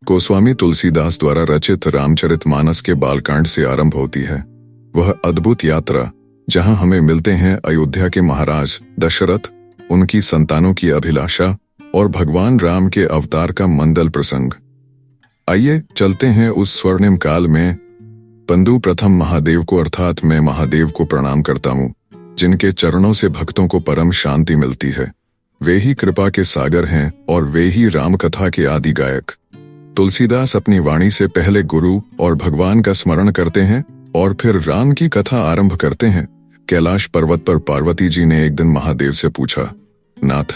गोस्वामी तुलसीदास द्वारा रचित रामचरितमानस के बालकांड से आरंभ होती है वह अद्भुत यात्रा जहां हमें मिलते हैं अयोध्या के महाराज दशरथ, उनकी संतानों की अभिलाषा और भगवान राम के अवतार का मंगल प्रसंग। आइए चलते हैं उस स्वर्णिम काल में। बंधु प्रथम महादेव को अर्थात मैं महादेव को प्रणाम करता हूँ, जिनके चरणों से भक्तों को परम शांति मिलती है। वे ही कृपा के सागर हैं और वे ही राम कथा के आदि गायक। तुलसीदास अपनी वाणी से पहले गुरु और भगवान का स्मरण करते हैं और फिर राम की कथा आरंभ करते हैं। कैलाश पर्वत पर पार्वती जी ने एक दिन महादेव से पूछा, नाथ,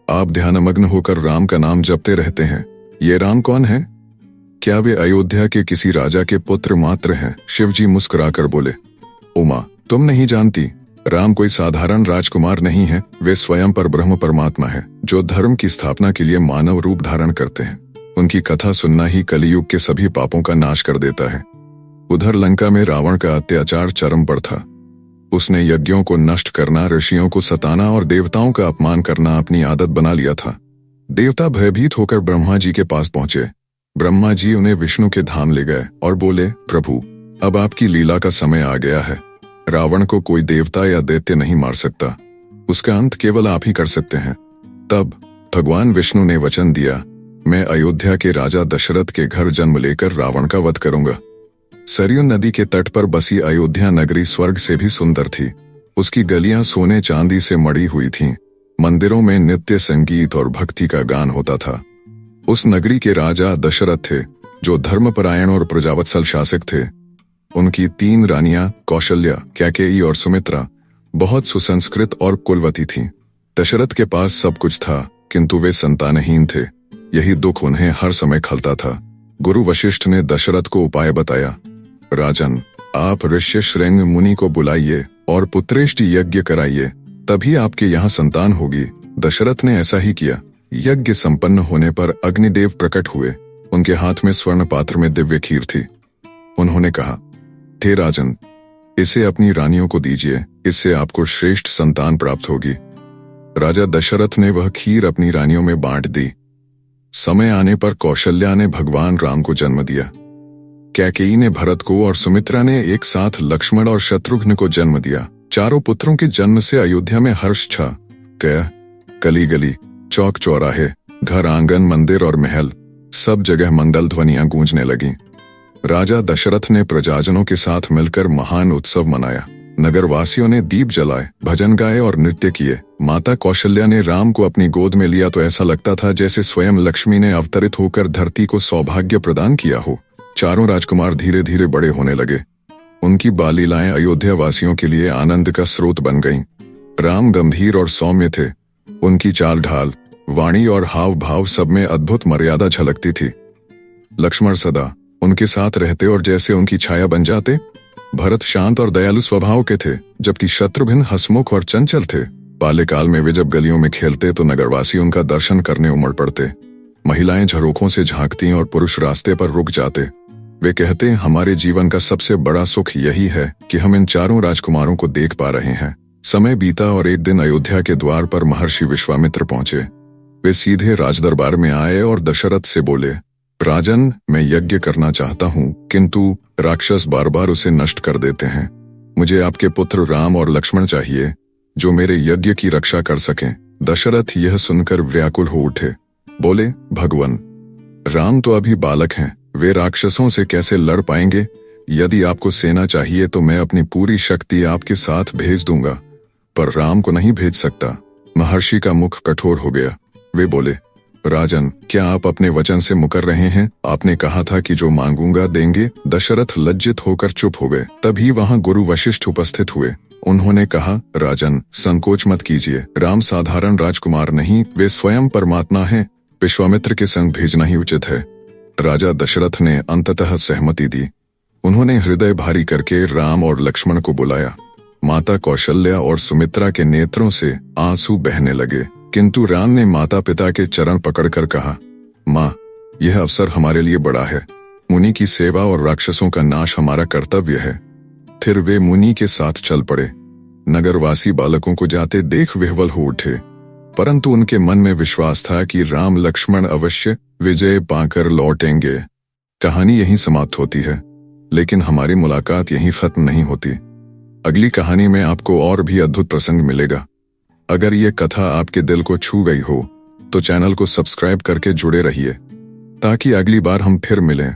आप ध्यानमग्न होकर राम का नाम जपते रहते हैं, ये राम कौन है? क्या वे अयोध्या के किसी राजा के पुत्र मात्र हैं? शिवजी मुस्कुराकर बोले, उमा, तुम नहीं जानती, राम कोई साधारण राजकुमार नहीं है, वे स्वयं पर ब्रह्म परमात्मा है, जो धर्म की स्थापना के लिए मानव रूप धारण करते हैं। उनकी कथा सुनना ही कलियुग के सभी पापों का नाश कर देता है। उधर लंका में रावण का अत्याचार चरम पर था। उसने यज्ञों को नष्ट करना, ऋषियों को सताना और देवताओं का अपमान करना अपनी आदत बना लिया था। देवता भयभीत होकर ब्रह्मा जी के पास पहुंचे। ब्रह्मा जी उन्हें विष्णु के धाम ले गए और बोले, प्रभु, अब आपकी लीला का समय आ गया है। रावण को कोई देवता या दैत्य नहीं मार सकता, उसका अंत केवल आप ही कर सकते हैं। तब भगवान विष्णु ने वचन दिया, मैं अयोध्या के राजा दशरथ के घर जन्म लेकर रावण का वध करूंगा। सरयू नदी के तट पर बसी अयोध्या नगरी स्वर्ग से भी सुंदर थी। उसकी गलियां सोने चांदी से मढ़ी हुई थीं। मंदिरों में नित्य संगीत और भक्ति का गान होता था। उस नगरी के राजा दशरथ थे, जो धर्मपरायण और प्रजावत्सल शासक थे। उनकी 3 रानियां कौशल्या, कैकेयी और सुमित्रा बहुत सुसंस्कृत और कुलवती थीं। दशरथ के पास सब कुछ था, किंतु वे संतानहीन थे। यही दुख उन्हें हर समय खलता था। गुरु वशिष्ठ ने दशरथ को उपाय बताया, राजन, आप ऋष्य श्रृंग मुनि को बुलाइए और पुत्रेष्टि यज्ञ कराइए, तभी आपके यहाँ संतान होगी। दशरथ ने ऐसा ही किया। यज्ञ संपन्न होने पर अग्निदेव प्रकट हुए। उनके हाथ में स्वर्ण पात्र में दिव्य खीर थी। उन्होंने कहा, हे राजन, इसे अपनी रानियों को दीजिए, इससे आपको श्रेष्ठ संतान प्राप्त होगी। राजा दशरथ ने वह खीर अपनी रानियों में बांट दी। समय आने पर कौशल्या ने भगवान राम को जन्म दिया। कैकेयी ने भरत को और सुमित्रा ने एक साथ लक्ष्मण और शत्रुघ्न को जन्म दिया। चारों पुत्रों के जन्म से अयोध्या में हर्ष छा गया। गली गली, चौक चौराहे, घर आंगन, मंदिर और महल, सब जगह मंगल ध्वनियां गूंजने लगीं। राजा दशरथ ने प्रजाजनों के साथ मिलकर महान उत्सव मनाया। नगरवासियों ने दीप जलाए, भजन गाए और नृत्य किए। माता कौशल्या ने राम को अपनी गोद में लिया तो ऐसा लगता था जैसे स्वयं लक्ष्मी ने अवतरित होकर धरती को सौभाग्य प्रदान किया हो। चारों राजकुमार धीरे धीरे बड़े होने लगे। उनकी बाललीलाएं अयोध्या वासियों के लिए आनंद का स्रोत बन गईं। राम गंभीर और सौम्य थे। उनकी चाल ढाल, वाणी और हाव भाव सब में अद्भुत मर्यादा झलकती थी। लक्ष्मण सदा उनके साथ रहते और जैसे उनकी छाया बन जाते। भरत शांत और दयालु स्वभाव के थे, जबकि शत्रुघ्न हंसमुख और चंचल थे। बाल्यकाल में वे जब गलियों में खेलते तो नगरवासी उनका दर्शन करने उमड़ पड़ते। महिलाएं झरोखों से झांकती और पुरुष रास्ते पर रुक जाते। वे कहते, हमारे जीवन का सबसे बड़ा सुख यही है कि हम इन चारों राजकुमारों को देख पा रहे हैं। समय बीता और एक दिन अयोध्या के द्वार पर महर्षि विश्वामित्र पहुंचे। वे सीधे राजदरबार में आए और दशरथ से बोले, राजन, मैं यज्ञ करना चाहता हूँ, किंतु राक्षस बार बार उसे नष्ट कर देते हैं। मुझे आपके पुत्र राम और लक्ष्मण चाहिए, जो मेरे यज्ञ की रक्षा कर सकें। दशरथ यह सुनकर व्याकुल हो उठे। बोले, भगवान, राम तो अभी बालक हैं, वे राक्षसों से कैसे लड़ पाएंगे? यदि आपको सेना चाहिए तो मैं अपनी पूरी शक्ति आपके साथ भेज दूंगा, पर राम को नहीं भेज सकता। महर्षि का मुख कठोर हो गया। वे बोले, राजन, क्या आप अपने वचन से मुकर रहे हैं? आपने कहा था कि जो मांगूंगा देंगे। दशरथ लज्जित होकर चुप हो गए। तभी वहां गुरु वशिष्ठ उपस्थित हुए। उन्होंने कहा, राजन, संकोच मत कीजिए। राम साधारण राजकुमार नहीं, वे स्वयं परमात्मा हैं। विश्वामित्र के संग भेजना ही उचित है। राजा दशरथ ने अंततः सहमति दी। उन्होंने हृदय भारी करके राम और लक्ष्मण को बुलाया। माता कौशल्या और सुमित्रा के नेत्रों से आंसू बहने लगे, किंतु राम ने माता पिता के चरण पकड़कर कहा, माँ, यह अवसर हमारे लिए बड़ा है। मुनि की सेवा और राक्षसों का नाश हमारा कर्तव्य है। फिर वे मुनि के साथ चल पड़े। नगरवासी बालकों को जाते देख विह्वल हो उठे, परंतु उनके मन में विश्वास था कि राम लक्ष्मण अवश्य विजय पाकर लौटेंगे। कहानी यहीं समाप्त होती है, लेकिन हमारी मुलाकात यहीं खत्म नहीं होती। अगली कहानी में आपको और भी अद्भुत प्रसंग मिलेगा। अगर ये कथा आपके दिल को छू गई हो तो चैनल को सब्सक्राइब करके जुड़े रहिए, ताकि अगली बार हम फिर मिलें